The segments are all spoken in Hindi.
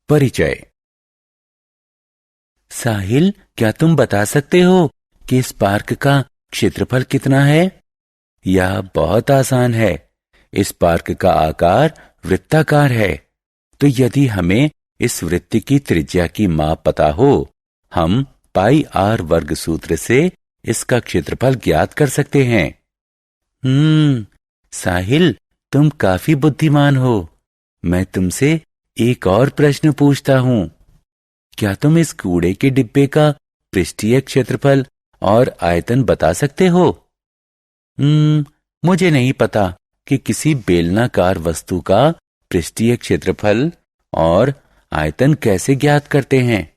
परिचय। साहिल, क्या तुम बता सकते हो कि इस पार्क का क्षेत्रफल कितना है? यह बहुत आसान है। इस पार्क का आकार वृत्ताकार है। तो यदि हमें इस वृत्त की त्रिज्या की माप पता हो, हम पाई आर वर्ग सूत्र से इसका क्षेत्रफल ज्ञात कर सकते हैं। साहिल, तुम काफी बुद्धिमान हो। मैं तुमसे एक और प्रश्न पूछता हूं। क्या तुम इस कूड़े के डिब्बे का पृष्ठीय क्षेत्रफल और आयतन बता सकते हो? मुझे नहीं पता कि किसी बेलनाकार वस्तु का पृष्ठीय क्षेत्रफल और आयतन कैसे ज्ञात करते हैं।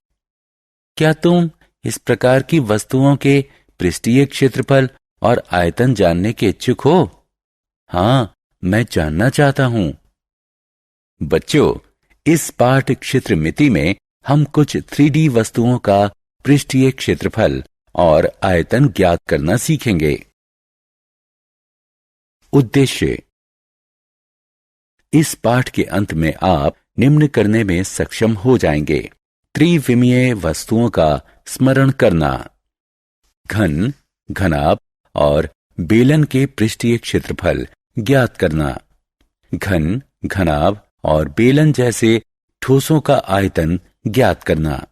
क्या तुम इस प्रकार की वस्तुओं के पृष्ठीय क्षेत्रफल और आयतन जानने के इच्छुक हो? हाँ, मैं जानना चाहता हूं। बच्चों, इस पाठ क्षेत्र मिति में हम कुछ 3D वस्तुओं का पृष्ठीय क्षेत्रफल और आयतन ज्ञात करना सीखेंगे। उद्देश्य। इस पाठ के अंत में आप निम्न करने में सक्षम हो जाएंगे। त्रिविमीय वस्तुओं का स्मरण करना, घन, घनाभ और बेलन के पृष्ठीय क्षेत्रफल ज्ञात करना, घन, घनाभ और बेलन जैसे ठोसों का आयतन ज्ञात करना।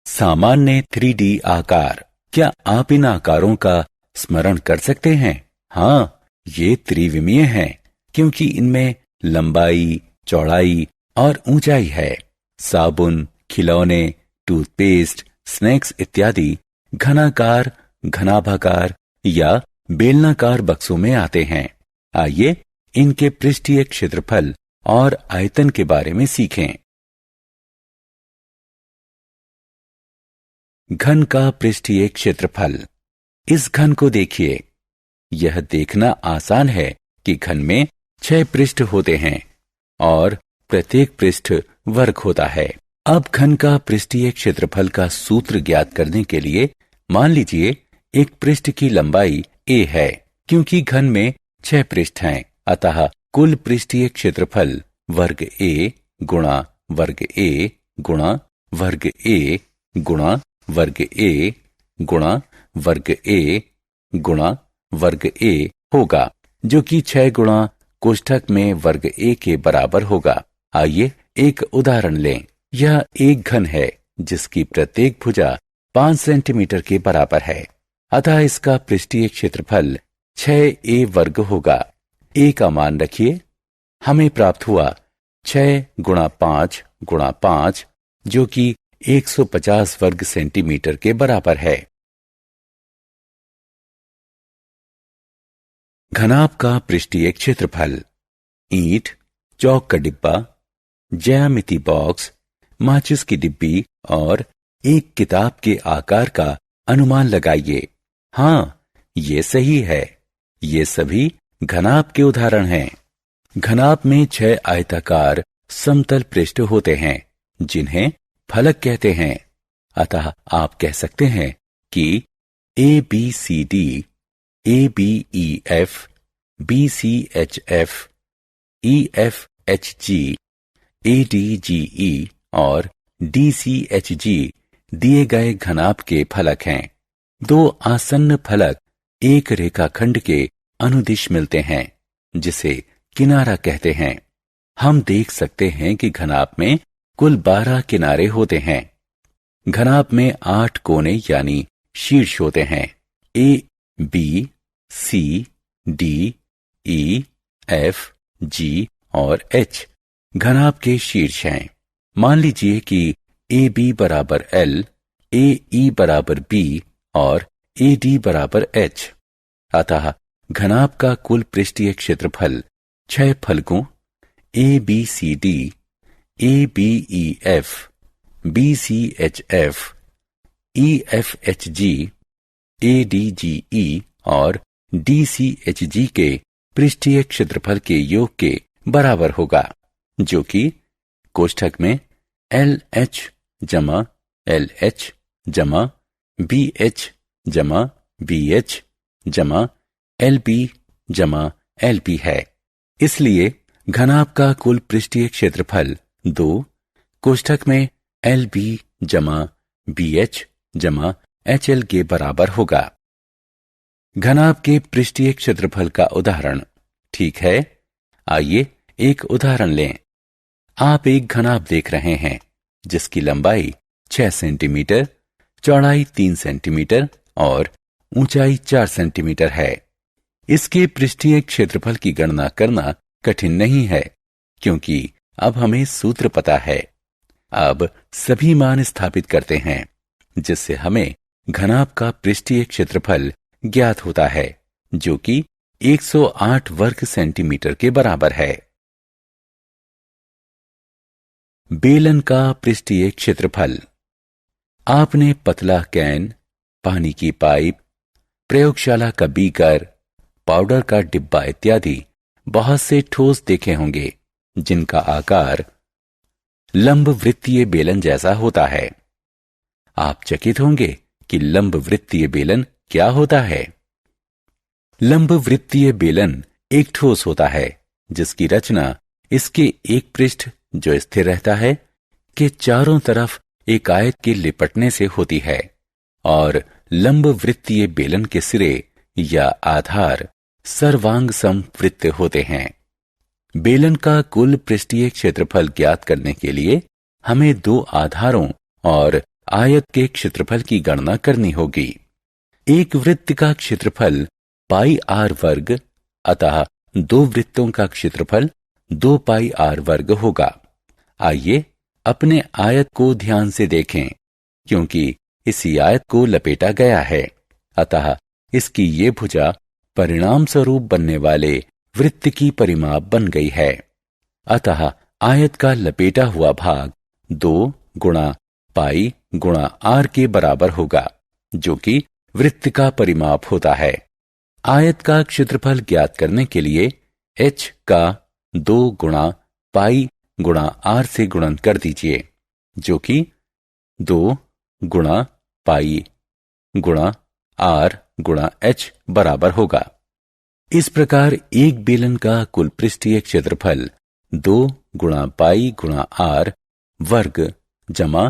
सामान्य 3D आकार। क्या आप इन आकारों का स्मरण कर सकते हैं? हाँ, ये त्रिविमीय हैं क्योंकि इनमें लंबाई, चौड़ाई और ऊंचाई है। साबुन, खिलौने, टूथपेस्ट, स्नैक्स इत्यादि घनाकार, घनाभाकार या बेलनाकार बक्सों में आते हैं। आइए इनके पृष्ठीय क्षेत्रफल और आयतन के बारे में सीखें। घन का पृष्ठीय क्षेत्रफल। इस घन को देखिए। यह देखना आसान है कि घन में 6 पृष्ठ होते हैं और प्रत्येक पृष्ठ वर्ग होता है। अब घन का पृष्ठीय क्षेत्रफल का सूत्र ज्ञात करने के लिए मान लीजिए एक पृष्ठ की लंबाई a है। क्योंकि घन में 6 पृष्ठ हैं, अतः कुल पृष्ठीय क्षेत्रफल वर्ग a गुणा वर्ग a गुणा वर्ग a गुणा वर्ग a गुणा वर्ग a गुणा वर्ग a होगा, जो कि 6 गुणा कोष्ठक में वर्ग a के बराबर होगा। आइए एक उदाहरण लें। यह एक घन है जिसकी प्रत्येक भुजा 5 सेंटीमीटर के बराबर है, अतः इसका पृष्ठीय क्षेत्रफल 6a वर्ग होगा। a का मान रखिए। हमें प्राप्त हुआ 6 गुणा 5 गुणा 5, जो कि 150 वर्ग सेंटीमीटर के बराबर है। घनाभ का पृष्ठीय क्षेत्रफल। ईंट, चौक का डिब्बा, ज्यामिति बॉक्स, माचिस की डिब्बी और एक किताब के आकार का अनुमान लगाइए। हाँ, ये सही है। ये सभी घनाभ के उदाहरण हैं। घनाभ में 6 आयताकार समतल पृष्ठ होते हैं जिन्हें फलक कहते हैं। अतः आप कह सकते हैं कि ABCD, ABEF, BCHF, EFHG, ADGE और DCHG दिए गए घनाभ के फलक हैं। 2 आसन्न फलक एक रेखाखंड के अनुदिश मिलते हैं, जिसे किनारा कहते हैं। हम देख सकते हैं कि घनाभ में कुल 12 किनारे होते हैं। घनाभ में 8 कोने यानी शीर्ष होते हैं। A, B, C, D, E, F, G और H घनाभ के शीर्ष हैं। मान लीजिए कि AB बराबर L, AE बराबर B और AD बराबर H। अतः घनाभ का कुल पृष्ठीय क्षेत्रफल 6 फलकों ABCD, ABEF, BCHF, EFHG, ADGE और DCHG के पृष्ठीय क्षेत्रफल के योग के बराबर होगा, जो कि कोष्ठक में LH जमा LH जमा BH जमा BH जमा LB जमा LB है। इसलिए घनाभ का कुल पृष्ठीय क्षेत्रफल 2 कोष्ठक में LB जमा BH जमा HL के बराबर होगा। घनाभ के पृष्ठीय क्षेत्रफल का उदाहरण। ठीक है, आइए एक उदाहरण लें। आप एक घनाभ देख रहे हैं जिसकी लंबाई 6 सेंटीमीटर, चौड़ाई 3 सेंटीमीटर और ऊंचाई 4 सेंटीमीटर है। इसके पृष्ठीय क्षेत्रफल की गणना करना कठिन नहीं है क्योंकि अब हमें सूत्र पता है। अब सभी मान स्थापित करते हैं जिससे हमें घनाभ का पृष्ठीय क्षेत्रफल ज्ञात होता है जो कि 108 वर्ग सेंटीमीटर के बराबर है। बेलन का पृष्ठीय क्षेत्रफल। आपने पतला कैन, पानी की पाइप, प्रयोगशाला का बीकर, पाउडर का डिब्बा इत्यादि बहुत से ठोस देखे होंगे जिनका आकार लंबवृत्तीय बेलन जैसा होता है। आप चकित होंगे कि लंबवृत्तीय बेलन क्या होता है। लंबवृत्तीय बेलन एक ठोस होता है जिसकी रचना इसके एक पृष्ठ जो स्थिर रहता है के चारों तरफ एक आयत के लिपटने से होती है और लंबवृत्तीय बेलन के सिरे या आधार सर्वांग समवृत्त होते हैं। बेलन का कुल पृष्ठीय क्षेत्रफल ज्ञात करने के लिए हमें 2 आधारों और आयत के क्षेत्रफल की गणना करनी होगी। एक वृत्त का क्षेत्रफल पाई आर वर्ग, अतः 2 वृत्तों का क्षेत्रफल 2 पाई आर वर्ग होगा। आइए अपने आयत को ध्यान से देखें क्योंकि इसी आयत को लपेटा गया है, अतः इसकी ये भुजा परिणाम स्वरूप बनने वाले वृत्त की परिमाप बन गई है। अतः आयत का लपेटा हुआ भाग 2 गुणा पाई गुणा आर के बराबर होगा जो कि वृत्त का परिमाप होता है। आयत का क्षेत्रफल ज्ञात करने के लिए h का 2 गुणा पाई गुणा आर से गुणन कर दीजिए जो कि 2 गुणा पाई गुणा आर गुणा h बराबर होगा। इस प्रकार एक बेलन का कुल पृष्ठीय क्षेत्रफल 2 गुणा पाई गुणा आर वर्ग जमा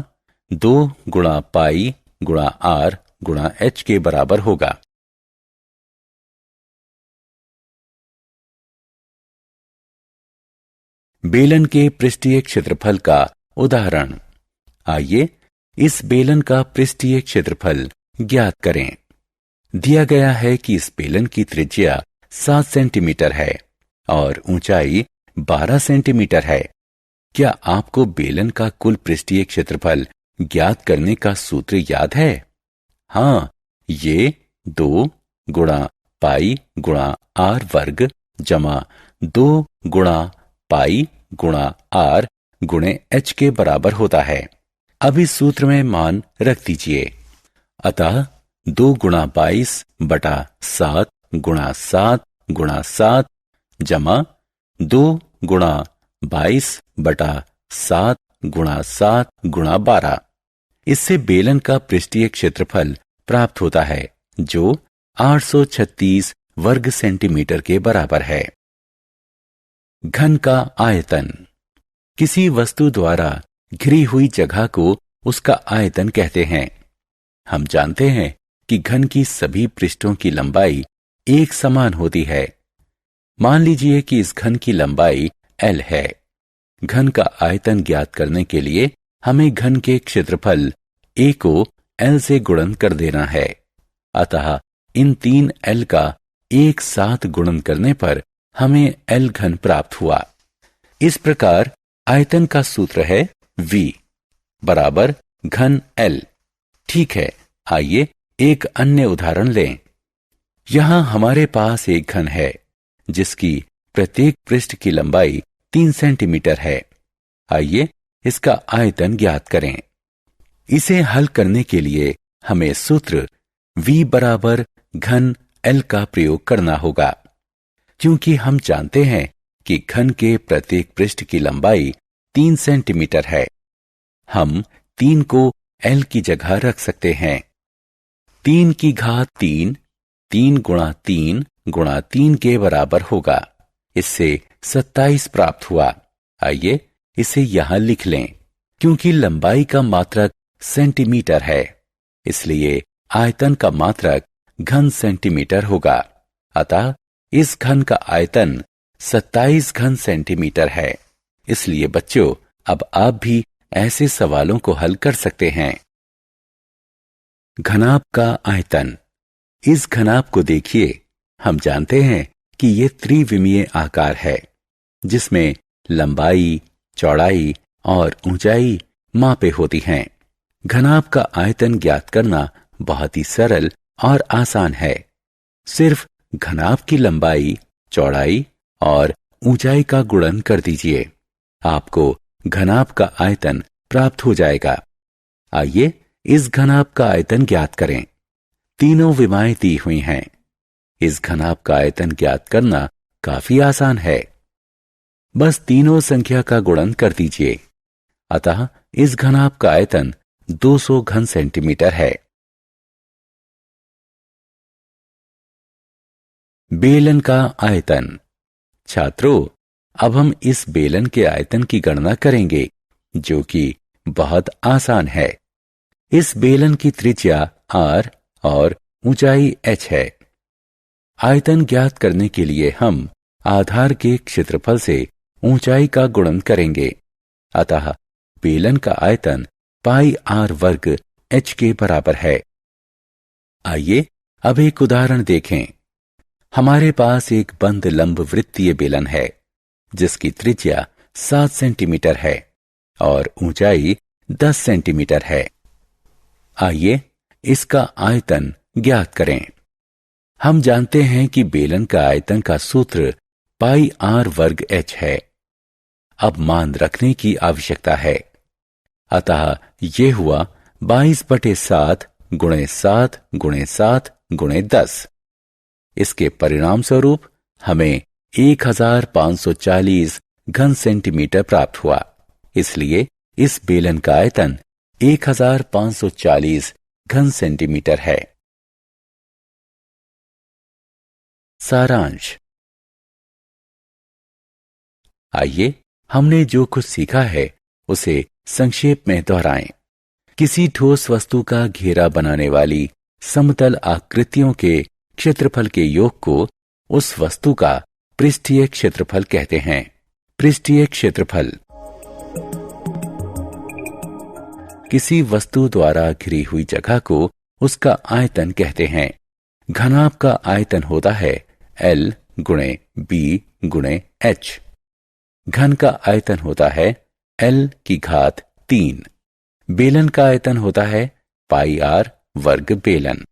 2 गुणा पाई गुणा आर गुणा h के बराबर होगा। बेलन के पृष्ठीय क्षेत्रफल का उदाहरण। आइए इस बेलन का पृष्ठीय क्षेत्रफल ज्ञात करें। दिया गया है कि इस बेलन की त्रिज्या 7 सेंटीमीटर है और ऊंचाई 12 सेंटीमीटर है। क्या आपको बेलन का कुल पृष्ठीय क्षेत्रफल ज्ञात करने का सूत्र याद है? हाँ, ये 2 गुणा पाई गुणा आर वर्ग जमा 2 गुणा पाई गुणा आर गुणे h के बराबर होता है। अब इस सूत्र में मान रख दीजिए। अतः 2 गुणा 22 बटा 7 गुणा 7 गुणा 7 जमा 2 गुणा 22 बटा 7 गुणा 7 गुणा 12। इससे बेलन का पृष्ठीय क्षेत्रफल प्राप्त होता है जो 836 वर्ग सेंटीमीटर के बराबर है। घन का आयतन। किसी वस्तु द्वारा घिरी हुई जगह को उसका आयतन कहते हैं। हम जानते हैं कि घन की सभी पृष्ठों की लंबाई एक समान होती है। मान लीजिए कि इस घन की लंबाई L है। घन का आयतन ज्ञात करने के लिए हमें घन के क्षेत्रफल A को L से गुणन कर देना है। अतः इन 3 L का एक साथ गुणन करने पर हमें L घन प्राप्त हुआ। इस प्रकार आयतन का सूत्र है V बराबर घन L। ठीक है, आइए एक अन्य उदाहरण लें। यहां हमारे पास एक घन है जिसकी प्रत्येक पृष्ठ की लंबाई 3 सेंटीमीटर है। आइए इसका आयतन ज्ञात करें। इसे हल करने के लिए हमें सूत्र V बराबर घन L का प्रयोग करना होगा। क्योंकि हम जानते हैं कि घन के प्रत्येक पृष्ठ की लंबाई 3 सेंटीमीटर है, हम 3 को L की जगह रख सकते हैं। 3 की घात 3 3 गुणा 3 गुणा 3 के बराबर होगा। इससे 27 प्राप्त हुआ। आइए इसे यहां लिख लें। क्योंकि लंबाई का मात्रक सेंटीमीटर है, इसलिए आयतन का मात्रक घन सेंटीमीटर होगा। अतः इस घन का आयतन 27 घन सेंटीमीटर है। इसलिए बच्चों, अब आप भी ऐसे सवालों को हल कर सकते हैं। घनाभ का आयतन। इस घनाभ को देखिए। हम जानते हैं कि यह त्रिविमीय आकार है, जिसमें लंबाई, चौड़ाई और ऊंचाई मापे होती हैं। घनाभ का आयतन ज्ञात करना बहुत ही सरल और आसान है। सिर्फ घनाभ की लंबाई, चौड़ाई और ऊंचाई का गुणन कर दीजिए। आपको घनाभ का आयतन प्राप्त हो जाएगा। आइए इस घनाभ का आयतन ज्ञात करें। तीनों विमाएं दी हुई हैं। इस घनाभ का आयतन ज्ञात करना काफी आसान है। बस तीनों संख्या का गुणन कर दीजिए। अतः इस घनाभ का आयतन 200 घन सेंटीमीटर है। बेलन का आयतन। छात्रों, अब हम इस बेलन के आयतन की गणना करेंगे, जो कि बहुत आसान है। इस बेलन की त्रिज्या r और ऊंचाई h है। आयतन ज्ञात करने के लिए हम आधार के क्षेत्रफल से ऊंचाई का गुणन करेंगे। अतः बेलन का आयतन पाई r वर्ग h के बराबर है। आइए अब एक उदाहरण देखें। हमारे पास एक बंद लंब वृत्तीय बेलन है, जिसकी त्रिज्या 7 सेंटीमीटर है और ऊंचाई 10 सेंटीमीटर है। आइए इसका आयतन ज्ञात करें। हम जानते हैं कि बेलन का आयतन का सूत्र पाई r वर्ग h है। अब मान रखने की आवश्यकता है। अतः यह हुआ 22/7 गुणे 7 गुणे 7 गुणे 10। इसके परिणाम स्वरूप हमें 1540 घन सेंटीमीटर प्राप्त हुआ। इसलिए इस बेलन का आयतन 1540 घन सेंटीमीटर है। सारांश। आइए हमने जो कुछ सीखा है उसे संक्षेप में दोहराएं। किसी ठोस वस्तु का घेरा बनाने वाली समतल आकृतियों के क्षेत्रफल के योग को उस वस्तु का पृष्ठीय क्षेत्रफल कहते हैं। पृष्ठीय क्षेत्रफल किसी वस्तु द्वारा घिरी हुई जगह को उसका आयतन कहते हैं। घनाभ का आयतन होता है L गुणे B गुणे H। घन का आयतन होता है L की घात 3। बेलन का आयतन होता है पाई r वर्ग बेलन।